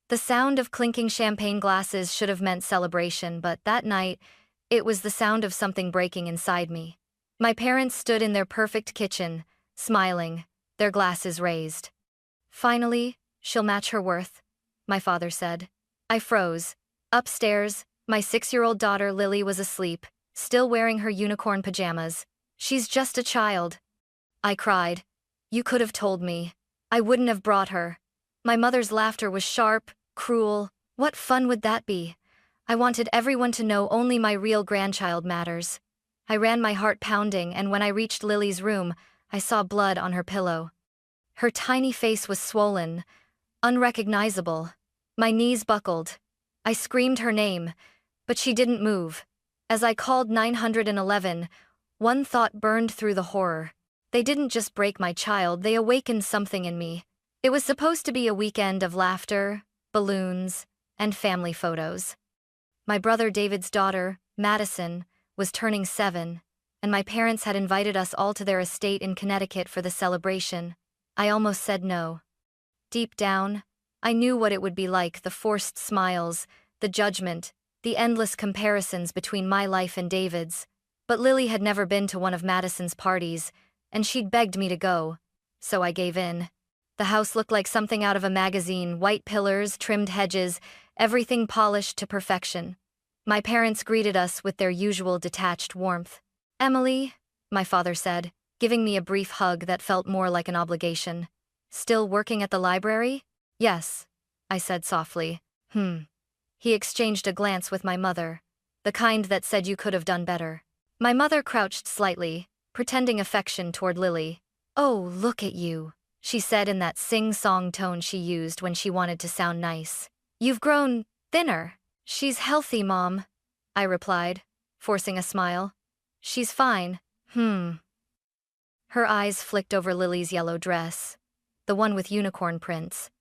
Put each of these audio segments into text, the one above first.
The sound of clinking champagne glasses should have meant celebration, but that night, it was the sound of something breaking inside me. My parents stood in their perfect kitchen, smiling, their glasses raised. "Finally, she'll match her worth," my father said. I froze. Upstairs, my 6-year-old daughter Lily was asleep, still wearing her unicorn pajamas. "She's just a child," I cried. "You could have told me. I wouldn't have brought her." My mother's laughter was sharp, cruel. What fun would that be? I wanted everyone to know only my real grandchild matters. I ran, my heart pounding, and when I reached Lily's room, I saw blood on her pillow. Her tiny face was swollen, unrecognizable. My knees buckled. I screamed her name, but she didn't move. As I called 911, one thought burned through the horror. They didn't just break my child, they awakened something in me. It was supposed to be a weekend of laughter, balloons, and family photos. My brother David's daughter, Madison, was turning 7, and my parents had invited us all to their estate in Connecticut for the celebration. I almost said no. Deep down, I knew what it would be like: the forced smiles, the judgment, the endless comparisons between my life and David's. But Lily had never been to one of Madison's parties, and she'd begged me to go, so I gave in. The house looked like something out of a magazine: white pillars, trimmed hedges, everything polished to perfection. My parents greeted us with their usual detached warmth. "Emily," my father said, giving me a brief hug that felt more like an obligation. "Still working at the library?" "Yes," I said softly. He exchanged a glance with my mother, the kind that said you could have done better. My mother crouched slightly, pretending affection toward Lily. "Oh, look at you," she said in that sing-song tone she used when she wanted to sound nice. "You've grown thinner." "She's healthy, Mom," I replied, forcing a smile. "She's fine." Her eyes flicked over Lily's yellow dress, the one with unicorn prints.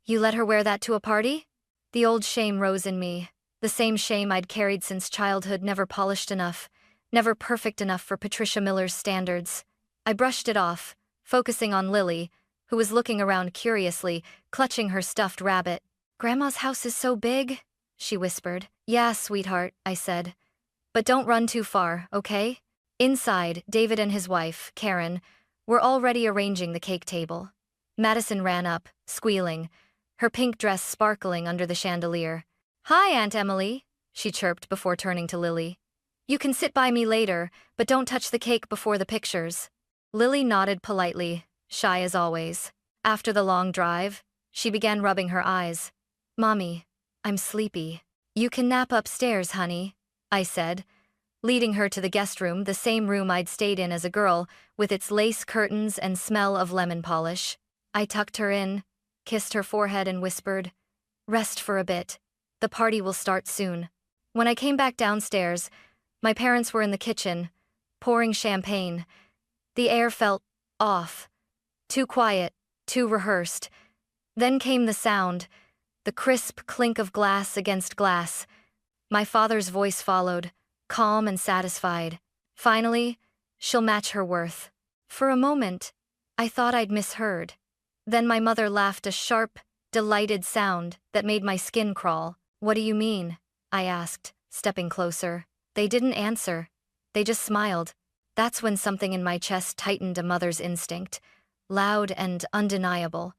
"You let her wear that to a party?" The old shame rose in me, the same shame I'd carried since childhood, never polished enough, never perfect enough for Patricia Miller's standards. I brushed it off, focusing on Lily, who was looking around curiously, clutching her stuffed rabbit. "Grandma's house is so big," she whispered. "Yeah, sweetheart," I said. "But don't run too far, okay?" Inside, David and his wife, Karen, were already arranging the cake table. Madison ran up, squealing, her pink dress sparkling under the chandelier. "Hi, Aunt Emily," she chirped before turning to Lily. "You can sit by me later, but don't touch the cake before the pictures." Lily nodded politely, shy as always. After the long drive, she began rubbing her eyes. "Mommy, I'm sleepy." "You can nap upstairs, honey," I said, leading her to the guest room, the same room I'd stayed in as a girl, with its lace curtains and smell of lemon polish. I tucked her in, kissed her forehead and whispered, "Rest for a bit. The party will start soon." When I came back downstairs, my parents were in the kitchen, pouring champagne. The air felt off, too quiet, too rehearsed. Then came the sound, the crisp clink of glass against glass. My father's voice followed, calm and satisfied. "Finally, she'll match her worth." For a moment, I thought I'd misheard. Then my mother laughed, a sharp, delighted sound that made my skin crawl. "What do you mean?" I asked, stepping closer. They didn't answer. They just smiled. That's when something in my chest tightened, a mother's instinct, loud and undeniable.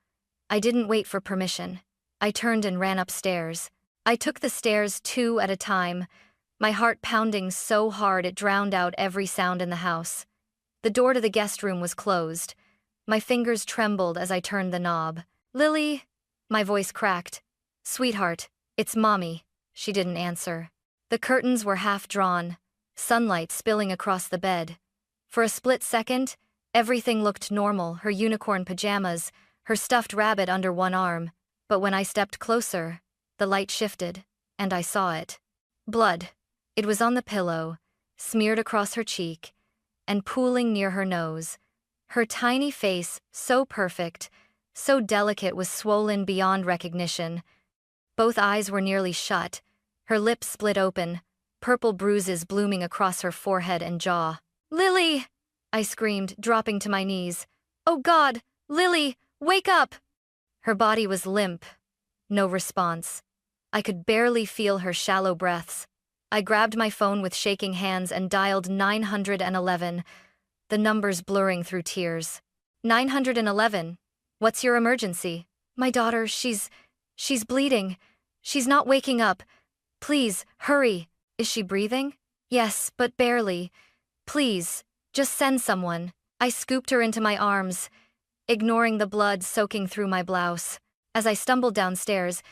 I didn't wait for permission. I turned and ran upstairs. I took the stairs 2 at a time, my heart pounding so hard it drowned out every sound in the house. The door to the guest room was closed. My fingers trembled as I turned the knob. "Lily," my voice cracked. "Sweetheart, it's Mommy." She didn't answer. The curtains were half drawn, sunlight spilling across the bed. For a split second, everything looked normal: her unicorn pajamas, her stuffed rabbit under one arm. But when I stepped closer, the light shifted, and I saw it. Blood. It was on the pillow, smeared across her cheek, and pooling near her nose. Her tiny face, so perfect, so delicate, was swollen beyond recognition. Both eyes were nearly shut, her lips split open, purple bruises blooming across her forehead and jaw. "Lily!" I screamed, dropping to my knees. "Oh God, Lily, wake up!" Her body was limp, No response. I could barely feel her shallow breaths. I grabbed my phone with shaking hands and dialed 911, the numbers blurring through tears. 911. What's your emergency? My daughter, she's bleeding. She's not waking up. Please, hurry. Is she breathing? Yes, but barely. Please, just send someone. I scooped her into my arms, ignoring the blood soaking through my blouse. As I stumbled downstairs,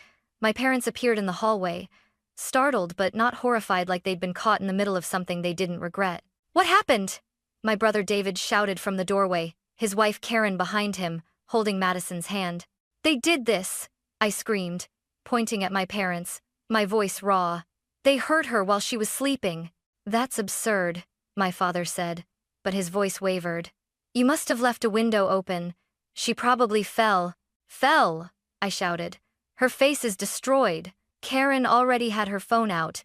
my parents appeared in the hallway, startled but not horrified like they'd been caught in the middle of something they didn't regret. What happened? My brother David shouted from the doorway, his wife Karen behind him, holding Madison's hand. They did this, I screamed, pointing at my parents, my voice raw. They hurt her while she was sleeping. That's absurd, my father said, but his voice wavered. You must have left a window open. She probably fell. Fell, I shouted. Her face is destroyed. Karen already had her phone out,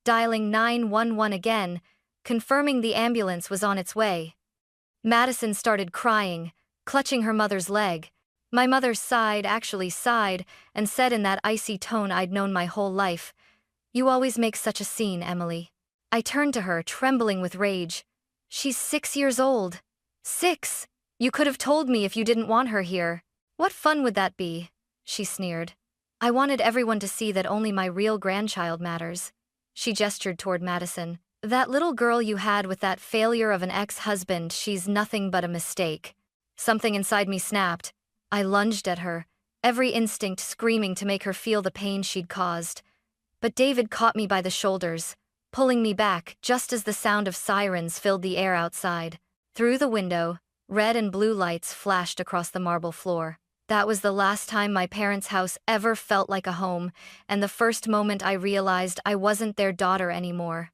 dialing 911 again, confirming the ambulance was on its way. Madison started crying, clutching her mother's leg. My mother actually sighed, and said in that icy tone I'd known my whole life, "You always make such a scene, Emily." I turned to her, trembling with rage. She's 6 years old. 6! You could have told me if you didn't want her here. What fun would that be? She sneered. I wanted everyone to see that only my real grandchild matters. She gestured toward Madison. That little girl you had with that failure of an ex-husband, she's nothing but a mistake. Something inside me snapped. I lunged at her, every instinct screaming to make her feel the pain she'd caused. But David caught me by the shoulders, pulling me back just as the sound of sirens filled the air outside. Through the window, red and blue lights flashed across the marble floor. That was the last time my parents' house ever felt like a home, and the first moment I realized I wasn't their daughter anymore.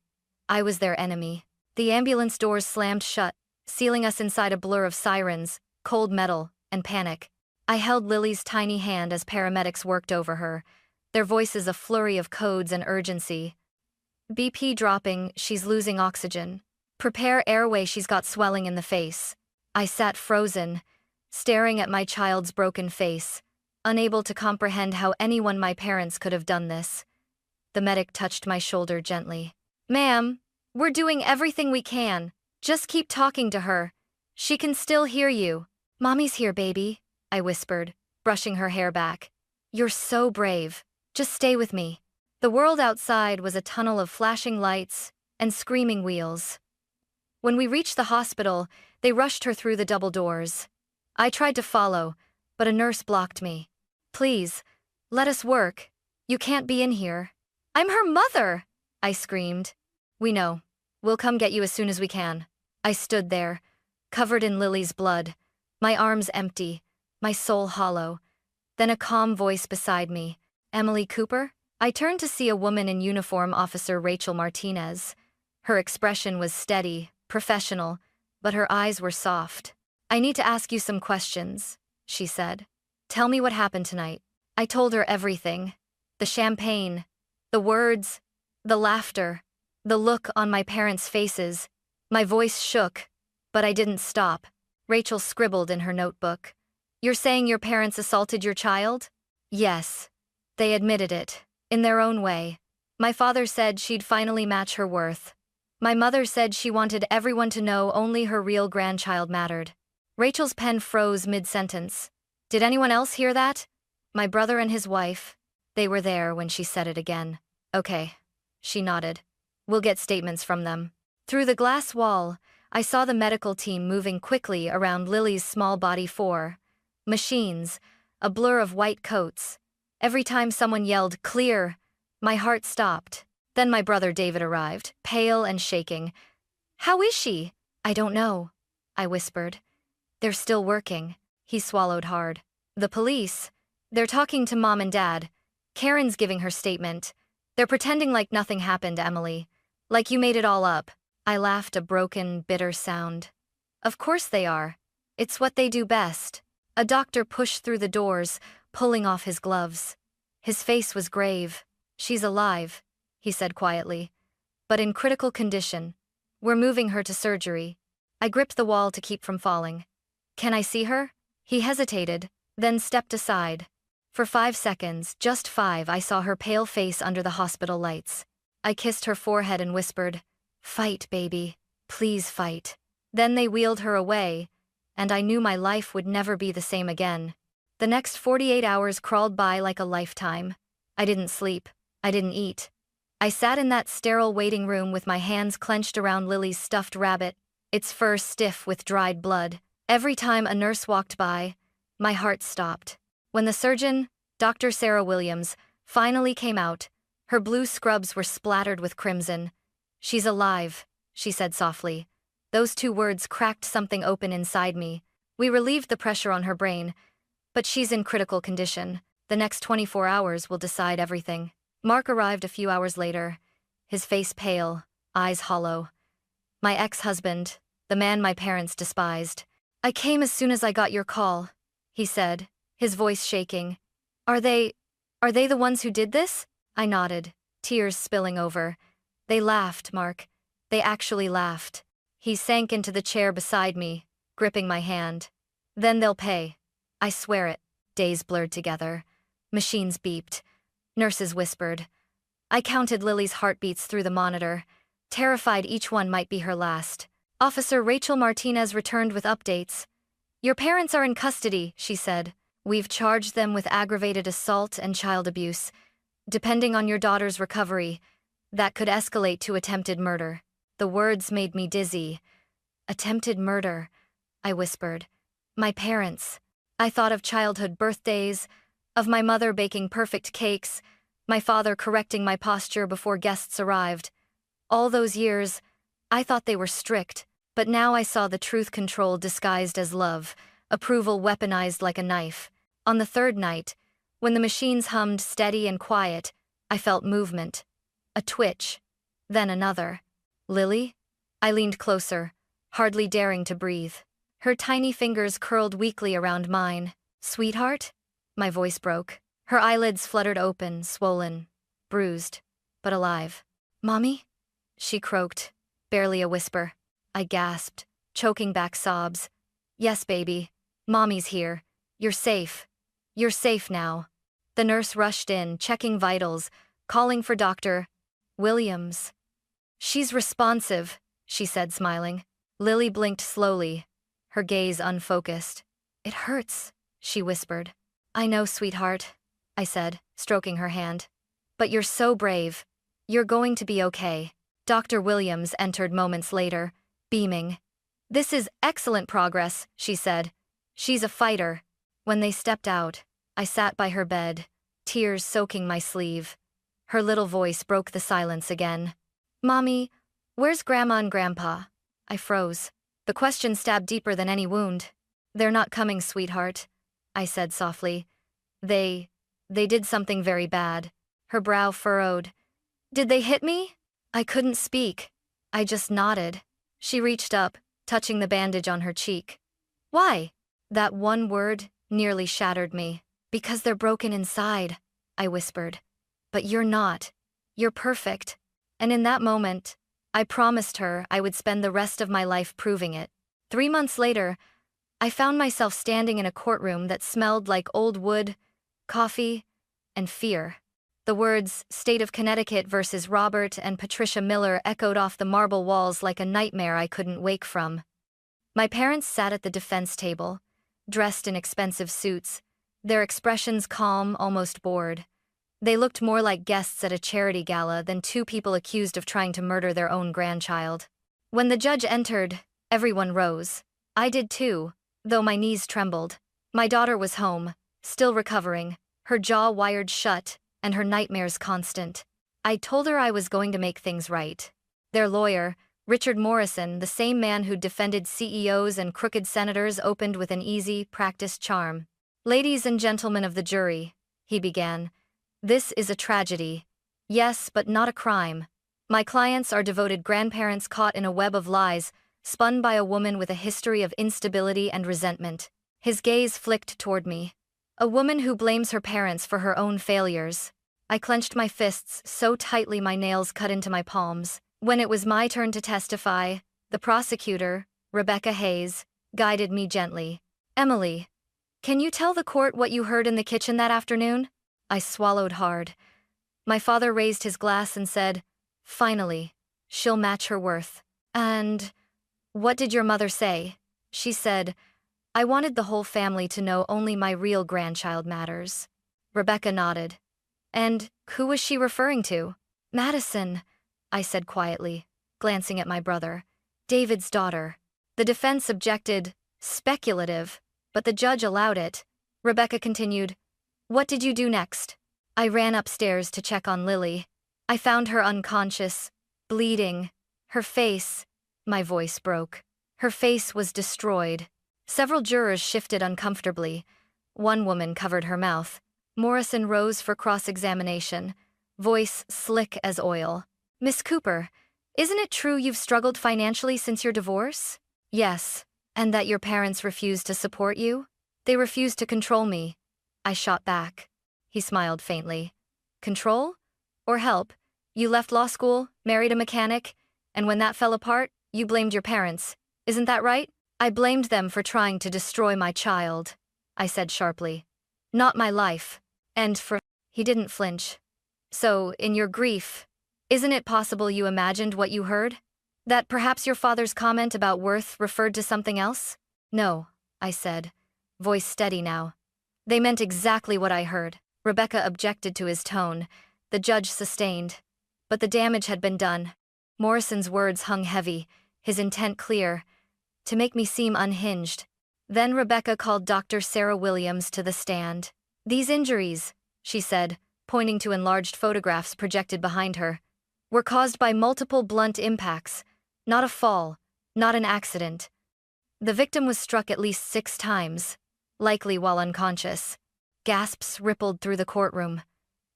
I was their enemy. The ambulance doors slammed shut, sealing us inside a blur of sirens, cold metal, and panic. I held Lily's tiny hand as paramedics worked over her, their voices a flurry of codes and urgency. BP dropping, she's losing oxygen. Prepare airway, she's got swelling in the face. I sat frozen, staring at my child's broken face, unable to comprehend how anyone my parents could have done this. The medic touched my shoulder gently. Ma'am, we're doing everything we can. Just keep talking to her. She can still hear you. Mommy's here, baby, I whispered, brushing her hair back. You're so brave. Just stay with me. The world outside was a tunnel of flashing lights and screaming wheels. When we reached the hospital, they rushed her through the double doors. I tried to follow, but a nurse blocked me. Please, let us work. You can't be in here. I'm her mother, I screamed. We know. We'll come get you as soon as we can. I stood there, covered in Lily's blood, my arms empty, my soul hollow. Then a calm voice beside me. Emily Cooper? I turned to see a woman in uniform, Officer Rachel Martinez. Her expression was steady, professional, but her eyes were soft. I need to ask you some questions, she said. Tell me what happened tonight. I told her everything. The champagne, the words, the laughter, the look on my parents' faces. My voice shook, but I didn't stop. Rachel scribbled in her notebook. You're saying your parents assaulted your child? Yes. They admitted it, in their own way. My father said she'd finally match her worth. My mother said she wanted everyone to know only her real grandchild mattered. Rachel's pen froze mid-sentence. Did anyone else hear that? My brother and his wife. They were there when she said it again. Okay. She nodded. We'll get statements from them. Through the glass wall, I saw the medical team moving quickly around Lily's small body. 4 machines, a blur of white coats. Every time someone yelled, "Clear," my heart stopped. Then my brother David arrived, pale and shaking. How is she? I don't know, I whispered. They're still working. He swallowed hard. The police? They're talking to Mom and Dad. Karen's giving her statement. They're pretending like nothing happened, Emily. Like you made it all up. I laughed, a broken, bitter sound. Of course they are. It's what they do best. A doctor pushed through the doors, pulling off his gloves. His face was grave. She's alive, he said quietly, but in critical condition. We're moving her to surgery. I gripped the wall to keep from falling. Can I see her? He hesitated, then stepped aside. For 5 seconds, just 5, I saw her pale face under the hospital lights. I kissed her forehead and whispered, "Fight, baby. Please fight." Then they wheeled her away, and I knew my life would never be the same again. The next 48 hours crawled by like a lifetime. I didn't sleep. I didn't eat. I sat in that sterile waiting room with my hands clenched around Lily's stuffed rabbit, its fur stiff with dried blood. Every time a nurse walked by, my heart stopped. When the surgeon, Dr. Sarah Williams, finally came out, her blue scrubs were splattered with crimson. "She's alive," she said softly. Those 2 words cracked something open inside me. We relieved the pressure on her brain, but she's in critical condition. The next 24 hours will decide everything. Mark arrived a few hours later, his face pale, eyes hollow. My ex-husband, the man my parents despised. "I came as soon as I got your call," he said, his voice shaking. Are they the ones who did this?" I nodded, tears spilling over. "They laughed, Mark. They actually laughed." He sank into the chair beside me, gripping my hand. "Then they'll pay. I swear it." Days blurred together. Machines beeped. Nurses whispered. I counted Lily's heartbeats through the monitor, terrified each one might be her last. Officer Rachel Martinez returned with updates. "Your parents are in custody," she said. "We've charged them with aggravated assault and child abuse. Depending on your daughter's recovery, that could escalate to attempted murder." The words made me dizzy. "Attempted murder," I whispered. "My parents." I thought of childhood birthdays, of my mother baking perfect cakes, my father correcting my posture before guests arrived. All those years, I thought they were strict, but now I saw the truth control disguised as love, approval weaponized like a knife. On the 3rd night, when the machines hummed steady and quiet, I felt movement. A twitch. Then another. "Lily?" I leaned closer, hardly daring to breathe. Her tiny fingers curled weakly around mine. "Sweetheart?" My voice broke. Her eyelids fluttered open, swollen, bruised, but alive. "Mommy?" she croaked, barely a whisper. I gasped, choking back sobs. "Yes, baby. Mommy's here. You're safe. You're safe now." The nurse rushed in, checking vitals, calling for Dr. Williams. "She's responsive," she said, smiling. Lily blinked slowly, her gaze unfocused. "It hurts," she whispered. "I know, sweetheart," I said, stroking her hand. "But you're so brave. You're going to be okay." Dr. Williams entered moments later, beaming. "This is excellent progress," she said. "She's a fighter." When they stepped out, I sat by her bed, tears soaking my sleeve. Her little voice broke the silence again. "Mommy, where's Grandma and Grandpa?" I froze. The question stabbed deeper than any wound. "They're not coming, sweetheart," I said softly. They did something very bad." Her brow furrowed. "Did they hit me?" I couldn't speak. I just nodded. She reached up, touching the bandage on her cheek. "Why?" That one word nearly shattered me. "Because they're broken inside," I whispered. "But you're not. You're perfect." And in that moment, I promised her I would spend the rest of my life proving it. 3 months later, I found myself standing in a courtroom that smelled like old wood, coffee, and fear. The words, "State of Connecticut versus Robert and Patricia Miller," echoed off the marble walls like a nightmare I couldn't wake from. My parents sat at the defense table, dressed in expensive suits, their expressions calm, almost bored. They looked more like guests at a charity gala than 2 people accused of trying to murder their own grandchild. When the judge entered, everyone rose. I did too, though my knees trembled. My daughter was home, still recovering, her jaw wired shut, and her nightmares constant. I told her I was going to make things right. Their lawyer, Richard Morrison, the same man who'd defended CEOs and crooked senators, opened with an easy, practiced charm. "Ladies and gentlemen of the jury," he began, "this is a tragedy. Yes, but not a crime. My clients are devoted grandparents caught in a web of lies, spun by a woman with a history of instability and resentment." His gaze flicked toward me. "A woman who blames her parents for her own failures." I clenched my fists so tightly my nails cut into my palms. When it was my turn to testify, the prosecutor, Rebecca Hayes, guided me gently. "Emily, Can you tell the court what you heard in the kitchen that afternoon? I swallowed hard. My father raised his glass and said, "Finally, she'll match her worth." And what did your mother say? She said, "I wanted the whole family to know only my real grandchild matters." Rebecca nodded. And who was she referring to? Madison, I said quietly, glancing at my brother. David's daughter. The defense objected, speculative, but the judge allowed it. Rebecca continued, "What did you do next?" I ran upstairs to check on Lily. I found her unconscious, bleeding. Her face, my voice broke. Her face was destroyed. Several jurors shifted uncomfortably. One woman covered her mouth. Morrison rose for cross-examination, voice slick as oil. "Miss Cooper, isn't it true you've struggled financially since your divorce?" "Yes, and that your parents refused to support you?" "They refused to control me," I shot back. He smiled faintly. "Control? Or help? You left law school, married a mechanic, and when that fell apart, you blamed your parents. Isn't that right?" "I blamed them for trying to destroy my child," I said sharply. "Not my life. And for—" He didn't flinch. "So, in your grief, isn't it possible you imagined what you heard? That perhaps your father's comment about worth referred to something else?" "No," I said, voice steady now. "They meant exactly what I heard." Rebecca objected to his tone. The judge sustained. But the damage had been done. Morrison's words hung heavy, his intent clear, to make me seem unhinged. Then Rebecca called Dr. Sarah Williams to the stand. "These injuries," she said, pointing to enlarged photographs projected behind her, "were caused by multiple blunt impacts, not a fall, not an accident. The victim was struck at least 6 times, likely while unconscious." Gasps rippled through the courtroom.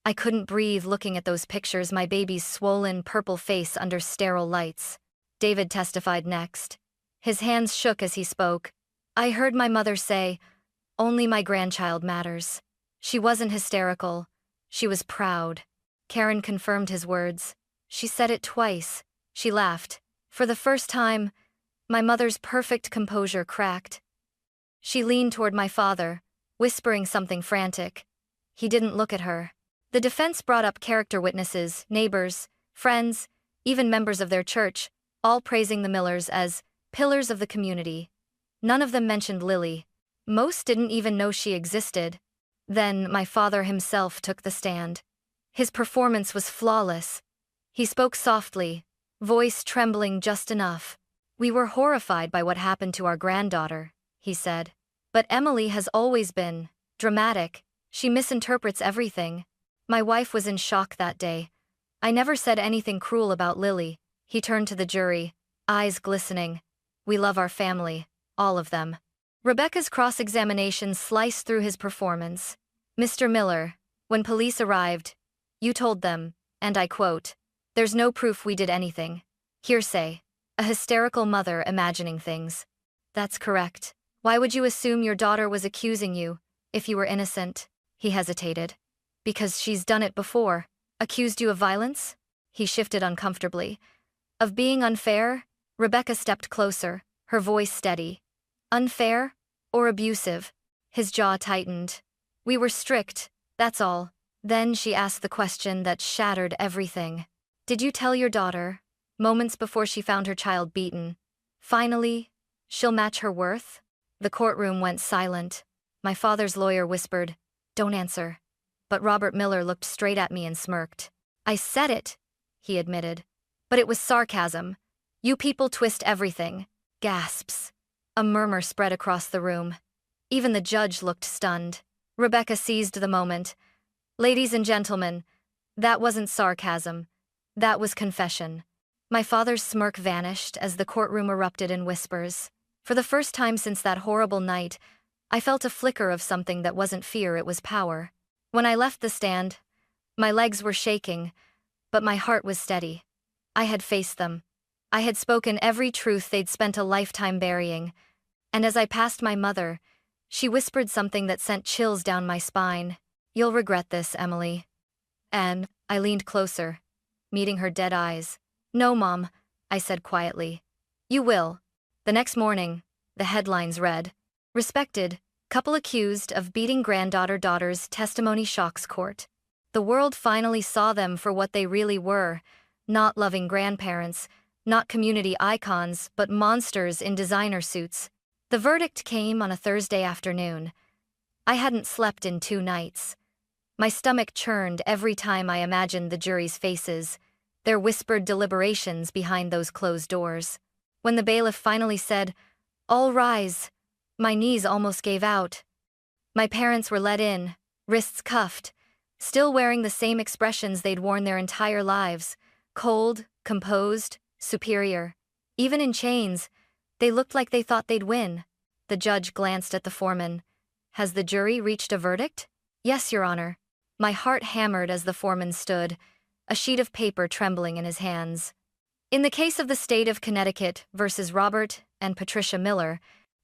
I couldn't breathe looking at those pictures, my baby's swollen, purple face under sterile lights. David testified next. His hands shook as he spoke. "I heard my mother say, 'Only my grandchild matters.' She wasn't hysterical. She was proud." Karen confirmed his words. "She said it twice." She laughed. For the first time, my mother's perfect composure cracked. She leaned toward my father, whispering something frantic. He didn't look at her. The defense brought up character witnesses, neighbors, friends, even members of their church, all praising the Millers as pillars of the community. None of them mentioned Lily. Most didn't even know she existed. Then my father himself took the stand. His performance was flawless. He spoke softly, voice trembling just enough. "We were horrified by what happened to our granddaughter," he said. "But Emily has always been dramatic. She misinterprets everything. My wife was in shock that day. I never said anything cruel about Lily." He turned to the jury, eyes glistening. "We love our family, all of them." Rebecca's cross-examination sliced through his performance. "Mr. Miller, when police arrived, you told them, and I quote, 'There's no proof we did anything. Hearsay. A hysterical mother imagining things.'" "That's correct. Why would you assume your daughter was accusing you, if you were innocent?" He hesitated. "Because she's done it before." "Accused you of violence?" He shifted uncomfortably. "Of being unfair?" Rebecca stepped closer, her voice steady. "Unfair? Or abusive?" His jaw tightened. "We were strict, that's all." Then she asked the question that shattered everything. "Did you tell your daughter, moments before she found her child beaten, finally, she'll match her worth?" The courtroom went silent. My father's lawyer whispered, "Don't answer." But Robert Miller looked straight at me and smirked. "I said it," he admitted. "But it was sarcasm. You people twist everything." Gasps. A murmur spread across the room. Even the judge looked stunned. Rebecca seized the moment. "Ladies and gentlemen, that wasn't sarcasm. That was confession." My father's smirk vanished as the courtroom erupted in whispers. For the first time since that horrible night, I felt a flicker of something that wasn't fear, it was power. When I left the stand, my legs were shaking, but my heart was steady. I had faced them. I had spoken every truth they'd spent a lifetime burying. And as I passed my mother, she whispered something that sent chills down my spine. "You'll regret this, Emily." And I leaned closer, meeting her dead eyes. "No, Mom," I said quietly. "You will." The next morning, the headlines read, "Respected Couple accused of beating daughter's testimony shocks court. The world finally saw them for what they really were, not loving grandparents, not community icons, but monsters in designer suits. The verdict came on a Thursday afternoon. I hadn't slept in 2 nights. My stomach churned every time I imagined the jury's faces, their whispered deliberations behind those closed doors. When the bailiff finally said, "All rise," my knees almost gave out. My parents were let in, wrists cuffed, still wearing the same expressions they'd worn their entire lives, cold, composed, superior. Even in chains, they looked like they thought they'd win. The judge glanced at the foreman. "Has the jury reached a verdict?" "Yes, Your Honor." My heart hammered as the foreman stood, a sheet of paper trembling in his hands. In the case of the state of Connecticut versus Robert and Patricia Miller,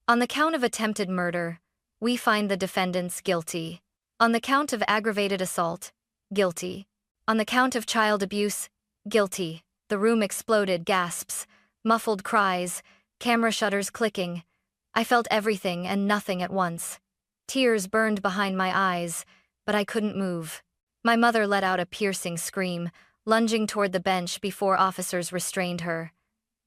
on the count of attempted murder, we find the defendants guilty. On the count of aggravated assault, guilty. On the count of child abuse, guilty. The room exploded, gasps, muffled cries, camera shutters clicking. I felt everything and nothing at once. Tears burned behind my eyes, but I couldn't move. My mother let out a piercing scream, lunging toward the bench before officers restrained her.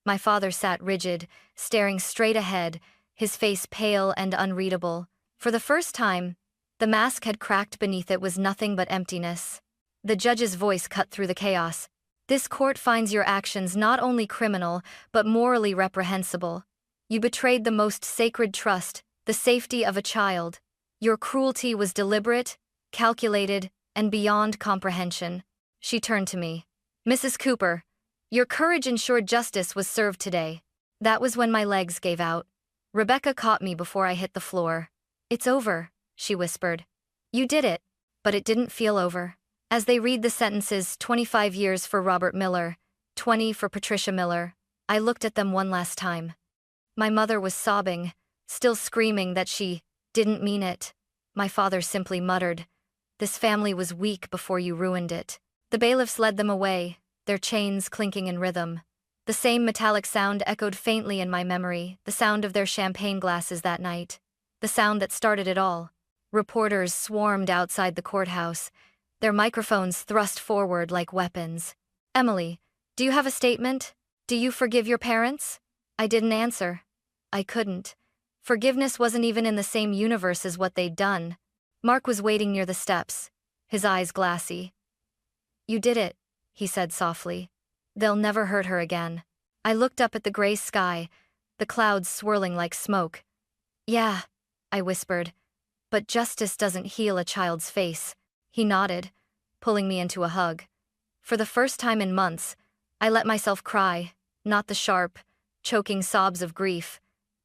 My father sat rigid, staring straight ahead, his face pale and unreadable. For the first time, the mask had cracked beneath it was nothing but emptiness. The judge's voice cut through the chaos. "This court finds your actions not only criminal, but morally reprehensible. You betrayed the most sacred trust, the safety of a child. Your cruelty was deliberate, calculated, and beyond comprehension." She turned to me. "Mrs. Cooper, your courage ensured justice was served today." That was when my legs gave out. Rebecca caught me before I hit the floor. "It's over," she whispered. "You did it." But it didn't feel over. As they read the sentences, 25 years for Robert Miller, 20 for Patricia Miller, I looked at them one last time. My mother was sobbing, still screaming that she didn't mean it. My father simply muttered, "This family was weak before you ruined it." The bailiffs led them away, their chains clinking in rhythm. The same metallic sound echoed faintly in my memory, the sound of their champagne glasses that night. The sound that started it all. Reporters swarmed outside the courthouse, their microphones thrust forward like weapons. "Emily, do you have a statement? Do you forgive your parents?" I didn't answer. I couldn't. Forgiveness wasn't even in the same universe as what they'd done. Mark was waiting near the steps, his eyes glassy. "You did it," he said softly. "They'll never hurt her again." I looked up at the gray sky, the clouds swirling like smoke. "Yeah," I whispered, "but justice doesn't heal a child's face." He nodded, pulling me into a hug. For the first time in months, I let myself cry, not the sharp, choking sobs of grief,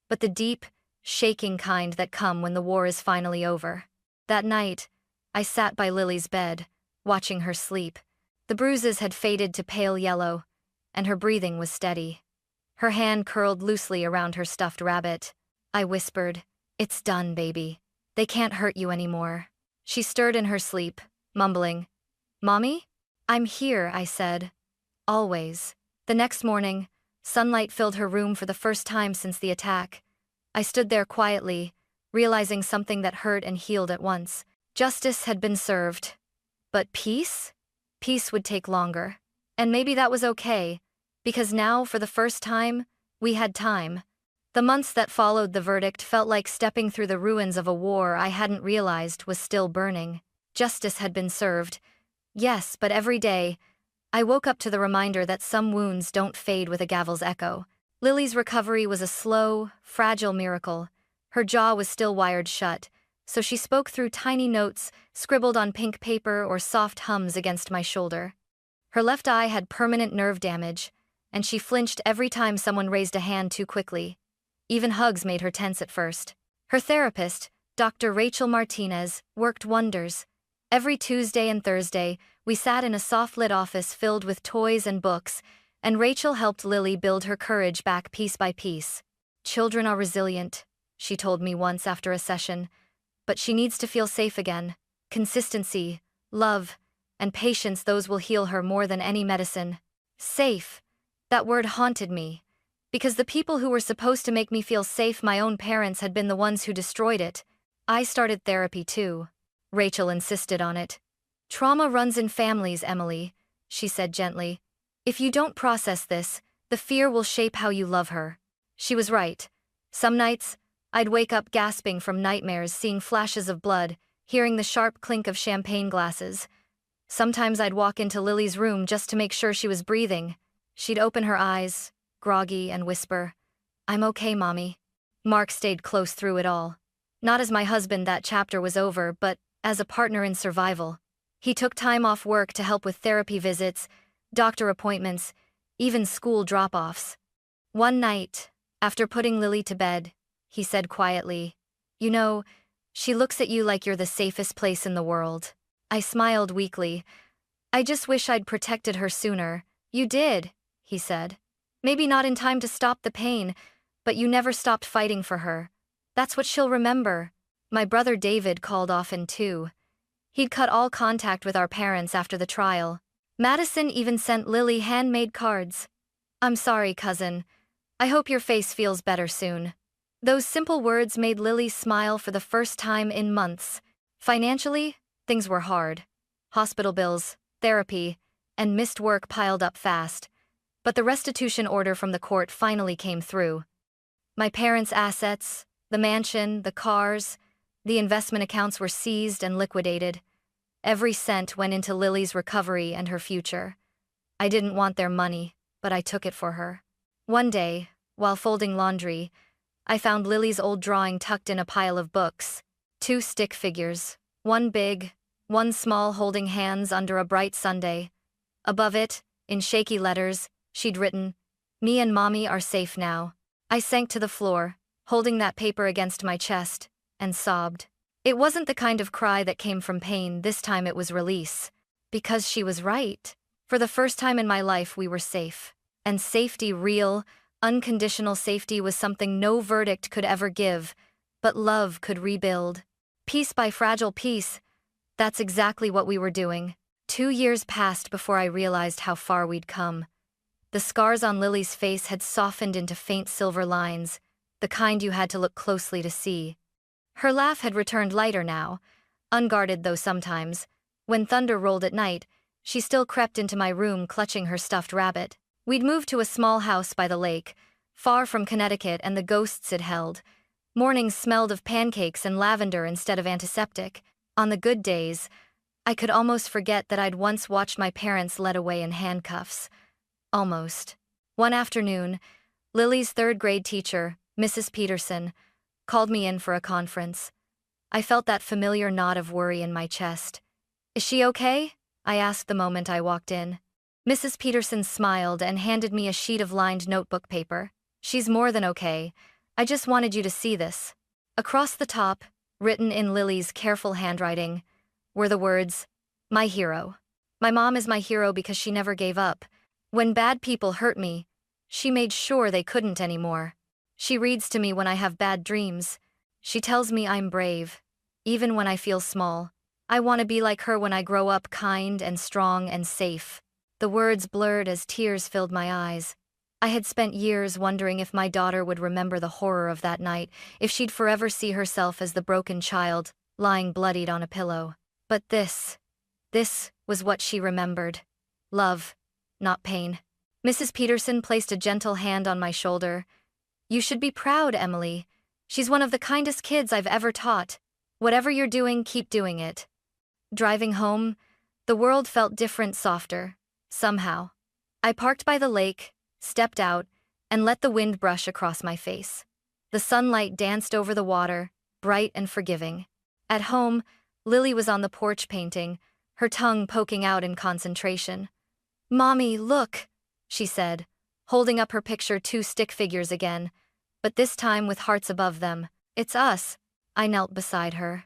but the deep, shaking kind that come when the war is finally over. That night, I sat by Lily's bed, watching her sleep. The bruises had faded to pale yellow, and her breathing was steady. Her hand curled loosely around her stuffed rabbit. I whispered, "It's done, baby. They can't hurt you anymore." She stirred in her sleep, mumbling, "Mommy?" "I'm here," I said. "Always." The next morning, sunlight filled her room for the first time since the attack. I stood there quietly, realizing something that hurt and healed at once. Justice had been served. But peace? Peace would take longer. And maybe that was okay, because now, for the first time, we had time. The months that followed the verdict felt like stepping through the ruins of a war I hadn't realized was still burning. Justice had been served. Yes, but every day, I woke up to the reminder that some wounds don't fade with a gavel's echo. Lily's recovery was a slow, fragile miracle. Her jaw was still wired shut, so she spoke through tiny notes scribbled on pink paper or soft hums against my shoulder. Her left eye had permanent nerve damage, and she flinched every time someone raised a hand too quickly. Even hugs made her tense at first. Her therapist, Dr. Rachel Martinez, worked wonders. Every Tuesday and Thursday, we sat in a soft-lit office filled with toys and books, and Rachel helped Lily build her courage back piece by piece. "Children are resilient," she told me once after a session, "but she needs to feel safe again. Consistency, love, and patience, those will heal her more than any medicine." Safe. That word haunted me, because the people who were supposed to make me feel safe, my own parents, had been the ones who destroyed it. I started therapy too. Rachel insisted on it. Trauma runs in families, Emily, she said gently. If you don't process this, the fear will shape how you love her. She was right. Some nights, I'd wake up gasping from nightmares, seeing flashes of blood, hearing the sharp clink of champagne glasses. Sometimes I'd walk into Lily's room just to make sure she was breathing. She'd open her eyes, groggy, and whisper, "I'm okay, Mommy." Mark stayed close through it all. Not as my husband, that chapter was over, but as a partner in survival. He took time off work to help with therapy visits, doctor appointments, even school drop-offs. One night, after putting Lily to bed, he said quietly, "You know, she looks at you like you're the safest place in the world." I smiled weakly. "I just wish I'd protected her sooner." "You did," he said. "Maybe not in time to stop the pain, but you never stopped fighting for her. That's what she'll remember." My brother David called often too. He'd cut all contact with our parents after the trial. Madison even sent Lily handmade cards. "I'm sorry, cousin. I hope your face feels better soon." Those simple words made Lily smile for the first time in months. Financially, things were hard. Hospital bills, therapy, and missed work piled up fast. But the restitution order from the court finally came through. My parents' assets, the mansion, the cars, the investment accounts were seized and liquidated. Every cent went into Lily's recovery and her future. I didn't want their money, but I took it for her. One day, while folding laundry, I found Lily's old drawing tucked in a pile of books. 2 stick figures, one big, one small, holding hands under a bright Sunday. Above it, in shaky letters, she'd written, "Me and Mommy are safe now." I sank to the floor, holding that paper against my chest, and sobbed. It wasn't the kind of cry that came from pain, this time it was release. Because she was right. For the first time in my life we were safe. And safety, real, unconditional safety, was something no verdict could ever give, but love could rebuild. Piece by fragile piece, that's exactly what we were doing. 2 years passed before I realized how far we'd come. The scars on Lily's face had softened into faint silver lines, the kind you had to look closely to see. Her laugh had returned lighter now, unguarded though sometimes. When thunder rolled at night, she still crept into my room clutching her stuffed rabbit. We'd moved to a small house by the lake, far from Connecticut and the ghosts it held. Mornings smelled of pancakes and lavender instead of antiseptic. On the good days, I could almost forget that I'd once watched my parents led away in handcuffs. Almost. One afternoon, Lily's 3rd-grade teacher, Mrs. Peterson, called me in for a conference. I felt that familiar knot of worry in my chest. "Is she okay?" I asked the moment I walked in. Mrs. Peterson smiled and handed me a sheet of lined notebook paper. "She's more than okay. I just wanted you to see this." Across the top, written in Lily's careful handwriting, were the words, "My hero." My mom is my hero because she never gave up. When bad people hurt me, she made sure they couldn't anymore. She reads to me when I have bad dreams. She tells me I'm brave, even when I feel small. I want to be like her when I grow up, kind and strong and safe. The words blurred as tears filled my eyes. I had spent years wondering if my daughter would remember the horror of that night, if she'd forever see herself as the broken child, lying bloodied on a pillow. But this was what she remembered. Love, not pain. Mrs. Peterson placed a gentle hand on my shoulder. "You should be proud, Emily. She's one of the kindest kids I've ever taught. Whatever you're doing, keep doing it." Driving home, the world felt different, softer, somehow. I parked by the lake, stepped out, and let the wind brush across my face. The sunlight danced over the water, bright and forgiving. At home, Lily was on the porch painting, her tongue poking out in concentration. "Mommy, look," she said, holding up her picture, 2 stick figures again, but this time with hearts above them. "It's us." I knelt beside her.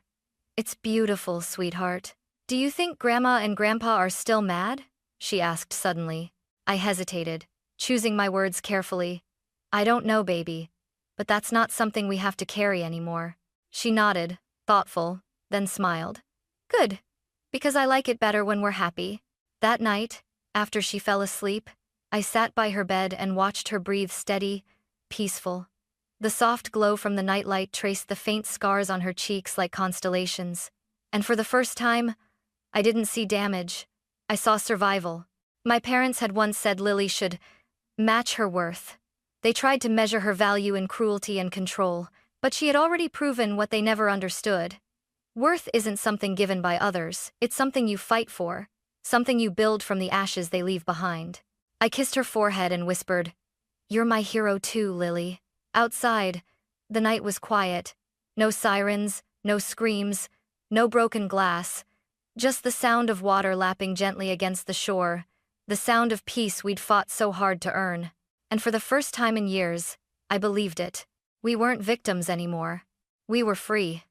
"It's beautiful, sweetheart." "Do you think Grandma and Grandpa are still mad?" she asked suddenly. I hesitated, choosing my words carefully. "I don't know, baby, but that's not something we have to carry anymore." She nodded, thoughtful, then smiled. "Good, because I like it better when we're happy." That night, after she fell asleep, I sat by her bed and watched her breathe steady, peaceful. The soft glow from the nightlight traced the faint scars on her cheeks like constellations. And for the first time, I didn't see damage. I saw survival. My parents had once said Lily should match her worth. They tried to measure her value in cruelty and control, but she had already proven what they never understood. Worth isn't something given by others, it's something you fight for, something you build from the ashes they leave behind. I kissed her forehead and whispered, "You're my hero too, Lily." Outside, the night was quiet. No sirens, no screams, no broken glass. Just the sound of water lapping gently against the shore, the sound of peace we'd fought so hard to earn. And for the first time in years, I believed it. We weren't victims anymore. We were free.